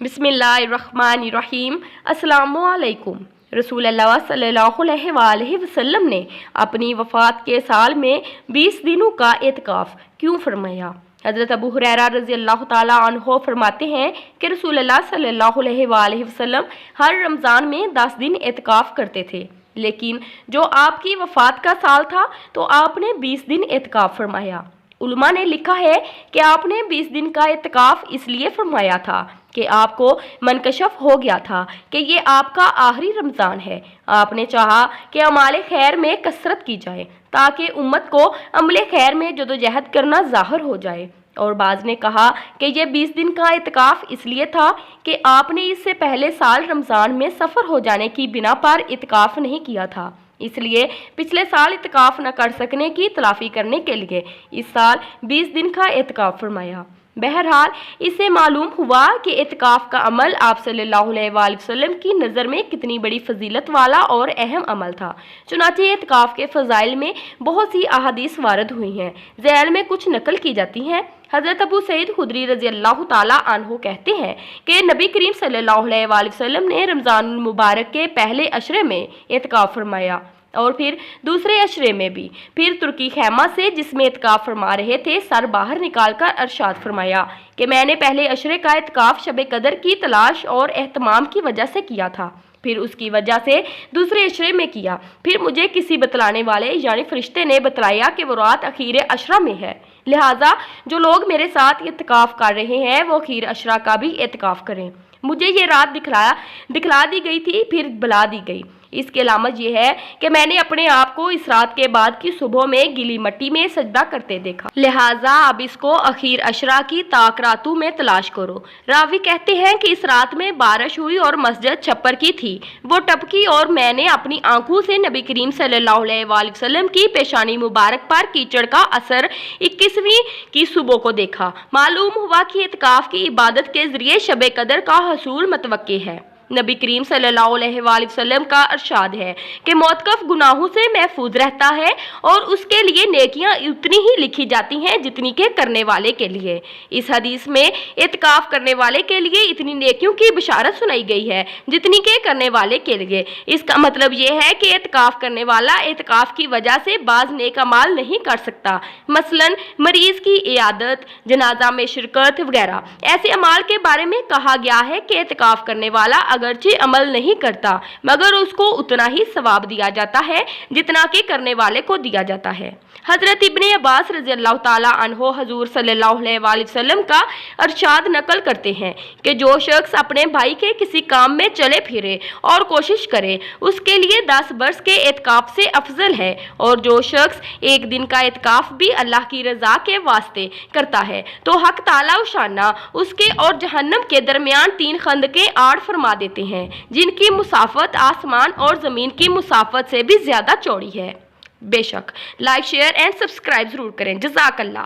बिस्मिल्लाहिर्रहमानिर्रहीम। अस्सलामुअलैकुम। रसूल अल्लाह सल्लल्लाहु अलैहि वसल्लम ने अपनी वफ़ात के साल में 20 दिनों का एतकाफ़ क्यों फरमाया? हज़रत अबू हुरैरा रज़ी अल्लाह ताला अन्हो फरमाते हैं कि रसूल अल्लाह सल्लल्लाहु अलैहि वसल्लम हर रमज़ान में 10 दिन एतकाफ़ करते थे, लेकिन जो आपकी वफ़ात का साल था तो आपने 20 दिन एतकाफ़ फरमाया। उलमा ने लिखा है कि आपने 20 दिन का एतकाफ़ इसलिए फरमाया था कि आपको मनकशफ हो गया था कि ये आपका आखिरी रमज़ान है। आपने चाहा कि अमाले खैर में कसरत की जाए ताकि उम्मत को अमले खैर में जदोजहद करना ज़ाहिर हो जाए। और बाज़ ने कहा कि यह 20 दिन का एतकाफ़ इसलिए था कि आपने इससे पहले साल रमज़ान में सफ़र हो जाने की बिना पर एतकाफ़ नहीं किया था, इसलिए पिछले साल इत्काफ़ न कर सकने की तलाफ़ी करने के लिए इस साल 20 दिन का एतकाफ़ फरमाया। बहरहाल इससे मालूम हुआ कि एतकाफ़ का अमल आप सल्लल्लाहु अलैहि वसल्लम की नज़र में कितनी बड़ी फजीलत वाला और अहम अमल था। चुनांचे एतकाफ़ के फ़ज़ाइल में बहुत सी अहादीस वारद हुई हैं, ज़ैल में कुछ नकल की जाती हैं। हज़रत अबू सईद खुदरी रज़ी अल्लाह ताला अन्हु कहते हैं कि नबी करीम सल्लल्लाहु अलैहि वसल्लम ने रमज़ान मुबारक के पहले अशरे में एतकाफ़ फरमाया और फिर दूसरे अशरे में भी। फिर तुर्की खैमा से जिसमें एतकाफ़ फरमा रहे थे सर बाहर निकाल कर अरशाद फरमाया कि मैंने पहले अशरे का एतकाफ़ शब कदर की तलाश और एहतमाम की वजह से किया था, फिर उसकी वजह से दूसरे अशरे में किया। फिर मुझे किसी बतलाने वाले यानी फरिश्ते ने बतलाया कि वो रात अखीर अशरा में है, लिहाजा जो लोग मेरे साथ एतकाफ़ कर रहे हैं वो अखीर अशरा का भी एतकाफ़ करें। मुझे ये रात दिखला दी गई थी, फिर बुला दी गई। इसकी अलामत यह है कि मैंने अपने आप को इस रात के बाद की सुबह में गीली मिट्टी में सजदा करते देखा, लिहाजा अब इसको अखीर अशरा की ताक रातों में तलाश करो। रावी कहते हैं कि इस रात में बारिश हुई और मस्जिद छप्पर की थी, वो टपकी और मैंने अपनी आंखों से नबी करीम सल्लल्लाहु अलैहि वसल्लम की पेशानी मुबारक पर कीचड़ का असर 21वीं की सुबह को देखा। मालूम हुआ कि एतकाफ़ की इबादत के जरिए शब कदर का हसूल मतवक्की है। नबी करीम सल्लल्लाहु अलैहि वसल्लम का इरशाद है कि मोतकफ गुनाहों से महफूज रहता है और उसके लिए नेकियां उतनी ही लिखी जाती हैं जितनी के करने वाले के लिए। इस हदीस में एतकाफ़ करने वाले के लिए इतनी नेकियों की बशारत सुनाई गई है जितनी के करने वाले के लिए। इसका मतलब यह है कि एतकाफ़ करने वाला एतकाफ़ की वजह से बाज़ नेक अमाल नहीं कर सकता, मसलन मरीज़ की इयादत, जनाजा में शिरकत वगैरह। ऐसे अमाल के बारे में कहा गया है कि एतकाफ़ करने वाला अगरचे अमल नहीं करता मगर उसको उतना ही सवाब दिया जाता है जितना के करने वाले को दिया जाता है। हज़रत इब्ने अब्बास रज़ी अल्लाह ताला अन्हो हुज़ूर सल्लल्लाहु अलैहि वसल्लम का इरशाद नकल करते हैं कि जो शख्स अपने भाई के किसी काम में चले फिरे और कोशिश करे उसके लिए 10 बरस के एतकाफ़ से अफजल है, और जो शख्स एक दिन का एतकाफ़ भी अल्लाह की रज़ा के वास्ते करता है तो हक ताला उशाना उसके और जहन्नम के दरमियान 3 खंदकें आड़ फरमा देते हैं जिनकी मुसाफत आसमान और ज़मीन की मुसाफत से भी ज़्यादा चौड़ी है। बेशक लाइक शेयर एंड सब्सक्राइब ज़रूर करें। जज़ाकल्लाह।